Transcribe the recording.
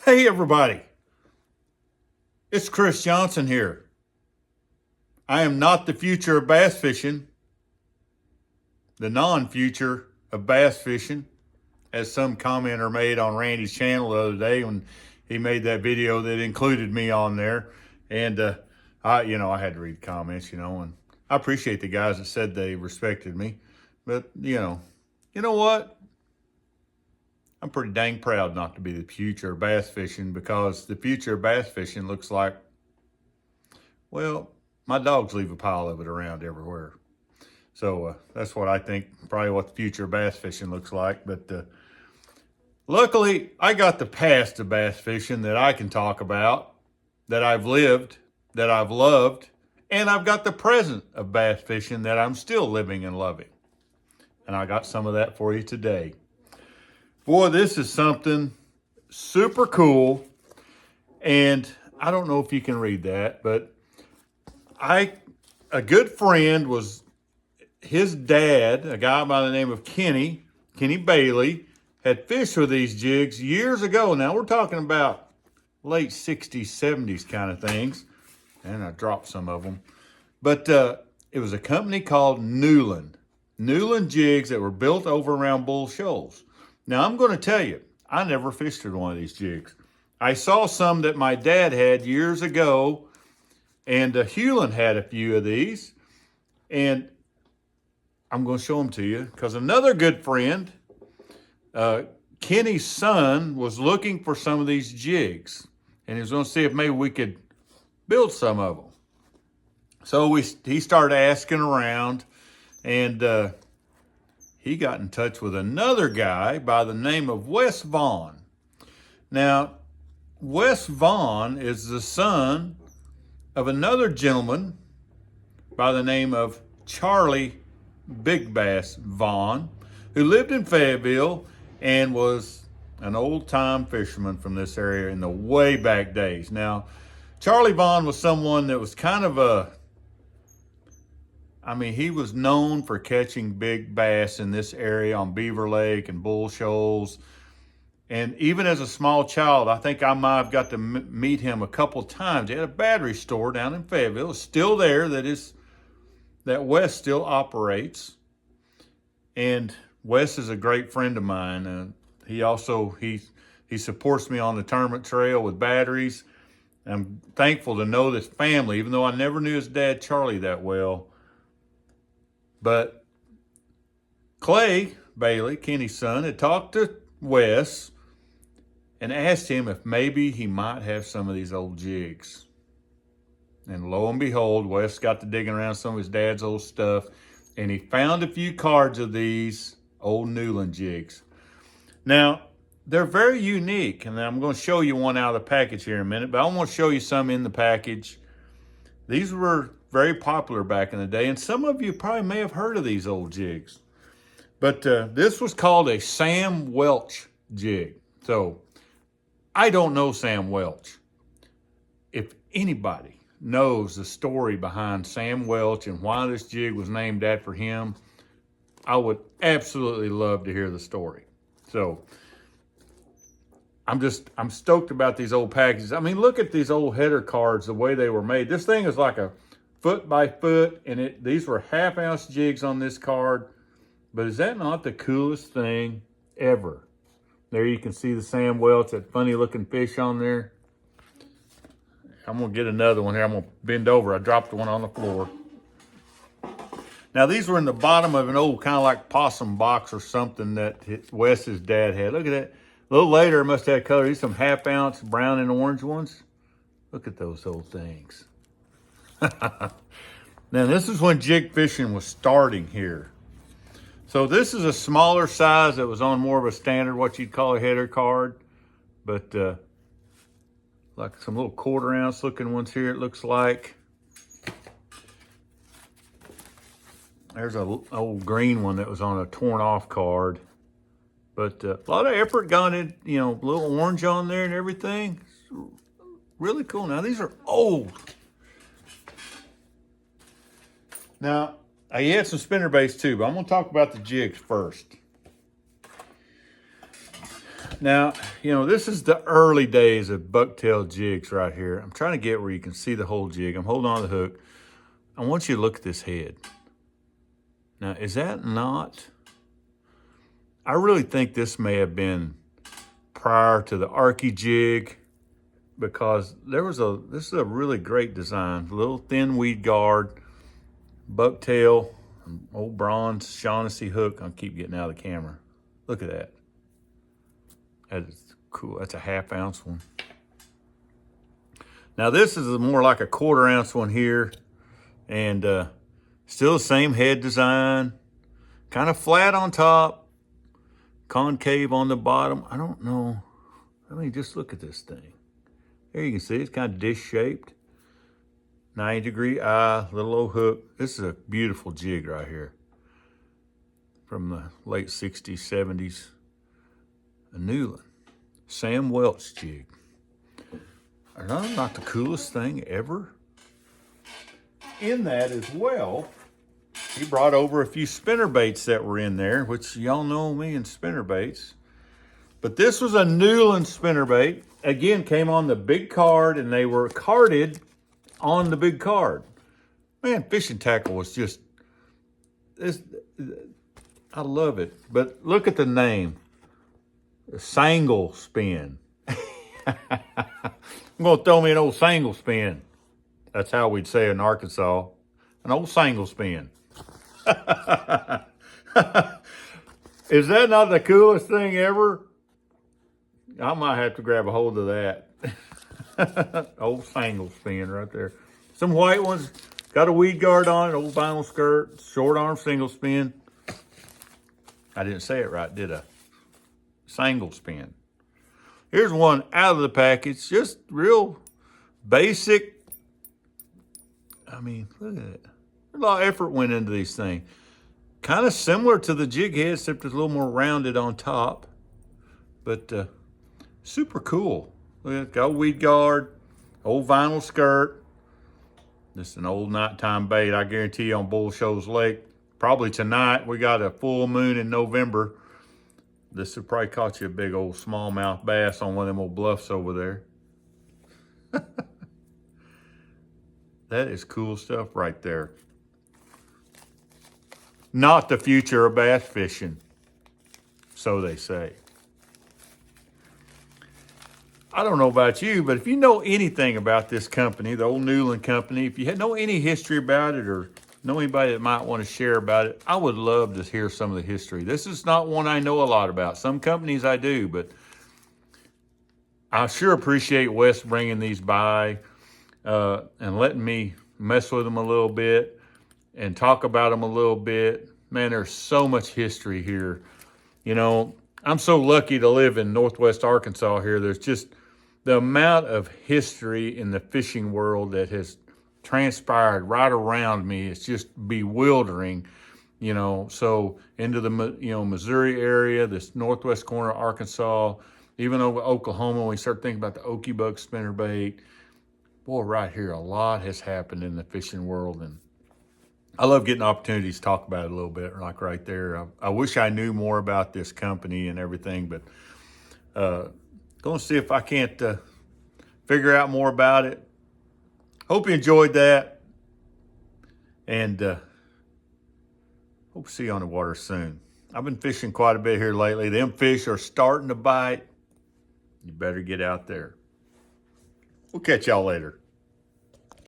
Hey everybody, it's Chris Johnson here. I am not the future of bass fishing, the non-future of bass fishing, as some commenter made on Randy's channel the other day when he made that video that included me on there. And I had to read the comments, and I appreciate the guys that said they respected me. But you know what? I'm pretty dang proud not to be the future of bass fishing, because the future of bass fishing looks like, well, my dogs leave a pile of it around everywhere. So that's what I think, probably what the future of bass fishing looks like. But luckily, I got the past of bass fishing that I can talk about, that I've lived, that I've loved, and I've got the present of bass fishing that I'm still living and loving. And I got some of that for you today. Boy, this is something super cool. And I don't know if you can read that, but a good friend was his dad, a guy by the name of Kenny Bailey, had fished with these jigs years ago. Now we're talking about late 60s, 70s kind of things. And I dropped some of them. But it was a company called Nuland jigs that were built over around Bull Shoals. Now, I'm going to tell you, I never fished with one of these jigs. I saw some that my dad had years ago, and Hewlin had a few of these, and I'm going to show them to you, because another good friend, Kenny's son, was looking for some of these jigs, and he was going to see if maybe we could build some of them. So he started asking around, and he got in touch with another guy by the name of Wes Vaughn. Now, Wes Vaughn is the son of another gentleman by the name of Charlie Big Bass Vaughn, who lived in Fayetteville and was an old-time fisherman from this area in the way back days. Now, Charlie Vaughn was someone that was kind of he was known for catching big bass in this area on Beaver Lake and Bull Shoals. And even as a small child, I think I might have got to meet him a couple times. He had a battery store down in Fayetteville. It's still there, that Wes still operates. And Wes is a great friend of mine. He supports me on the tournament trail with batteries. I'm thankful to know this family, even though I never knew his dad, Charlie, that well. But Clay Bailey, Kenny's son, had talked to Wes and asked him if maybe he might have some of these old jigs. And lo and behold, Wes got to digging around some of his dad's old stuff, and he found a few cards of these old Nuland jigs. Now, they're very unique, and I'm going to show you one out of the package here in a minute, but I want to show you some in the package. These were very popular back in the day, and some of you probably may have heard of these old jigs. But this was called a Sam Welch jig. So I don't know Sam Welch. If anybody knows the story behind Sam Welch and why this jig was named after him, I would absolutely love to hear the story. So I'm stoked about these old packages. I mean, look at these old header cards, the way they were made. This thing is like a foot by foot, and these were half-ounce jigs on this card. But is that not the coolest thing ever? There you can see the Sam Welch, that funny-looking fish on there. I'm going to get another one here. I'm going to bend over. I dropped one on the floor. Now, these were in the bottom of an old kind of like possum box or something that Wes's dad had. Look at that. A little later, it must have had color. These some half-ounce brown and orange ones. Look at those old things. Now, this is when jig fishing was starting here. So this is a smaller size that was on more of a standard, what you'd call a header card. But like some little quarter-ounce looking ones here, it looks like. There's an old green one that was on a torn-off card. But a lot of effort gone in, little orange on there and everything. It's really cool. Now, these are old. Now, I had some spinnerbaits too, but I'm going to talk about the jigs first. Now, you know, this is the early days of bucktail jigs right here. I'm trying to get where you can see the whole jig. I'm holding on to the hook. I want you to look at this head. Now, is that not... I really think this may have been prior to the Arky jig, because this is a really great design. Little thin weed guard, bucktail, old bronze Shaughnessy hook. I'll keep getting out of the camera. Look at that. That is cool. That's a 1/2 ounce one. Now this is more like a 1/4 ounce one here, and still the same head design, kind of flat on top, concave on the bottom. I don't know. I mean, just look at this thing. There you can see it's kind of dish shaped. 90-degree eye, little old hook. This is a beautiful jig right here from the late 60s, 70s. A Nuland, Sam Welch jig. Are not the coolest thing ever? In that as well, he brought over a few spinnerbaits that were in there, which y'all know me and spinnerbaits. But this was a Nuland spinnerbait. Again, came on the big card, and they were carded on the big card. Man, fishing tackle was just, I love it. But look at the name. Sangle Spin. I'm going to throw me an old Sangle Spin. That's how we'd say it in Arkansas. An old Sangle Spin. Is that not the coolest thing ever? I might have to grab a hold of that. Old Sangle Spin right there. Some white ones. Got a weed guard on it. Old vinyl skirt. Short arm single spin. I didn't say it right, did I? Sangle Spin. Here's one out of the package, just real basic. I mean, look at it. A lot of effort went into these things. Kind of similar to the jig head, except it's a little more rounded on top. But super cool. Look at it, got a weed guard, old vinyl skirt. This is an old nighttime bait, I guarantee you, on Bull Shoals Lake. Probably tonight. We got a full moon in November. This would probably caught you a big old smallmouth bass on one of them old bluffs over there. That is cool stuff right there. Not the future of bass fishing, so they say. I don't know about you, but if you know anything about this company, the old Nuland company, if you know any history about it or know anybody that might want to share about it, I would love to hear some of the history. This is not one I know a lot about. Some companies I do, but I sure appreciate Wes bringing these by and letting me mess with them a little bit and talk about them a little bit. Man, there's so much history here. You know, I'm so lucky to live in Northwest Arkansas here. There's just the amount of history in the fishing world that has transpired right around me. It's just bewildering, you know. So into the Missouri area, this northwest corner of Arkansas, even over Oklahoma, when we start thinking about the Okie Buck spinnerbait, boy, right here, a lot has happened in the fishing world, and I love getting opportunities to talk about it a little bit, like right there. I wish I knew more about this company and everything, but going to see if I can't figure out more about it. Hope you enjoyed that, and hope to see you on the water soon. I've been fishing quite a bit here lately. Them fish are starting to bite. You better get out there. We'll catch y'all later.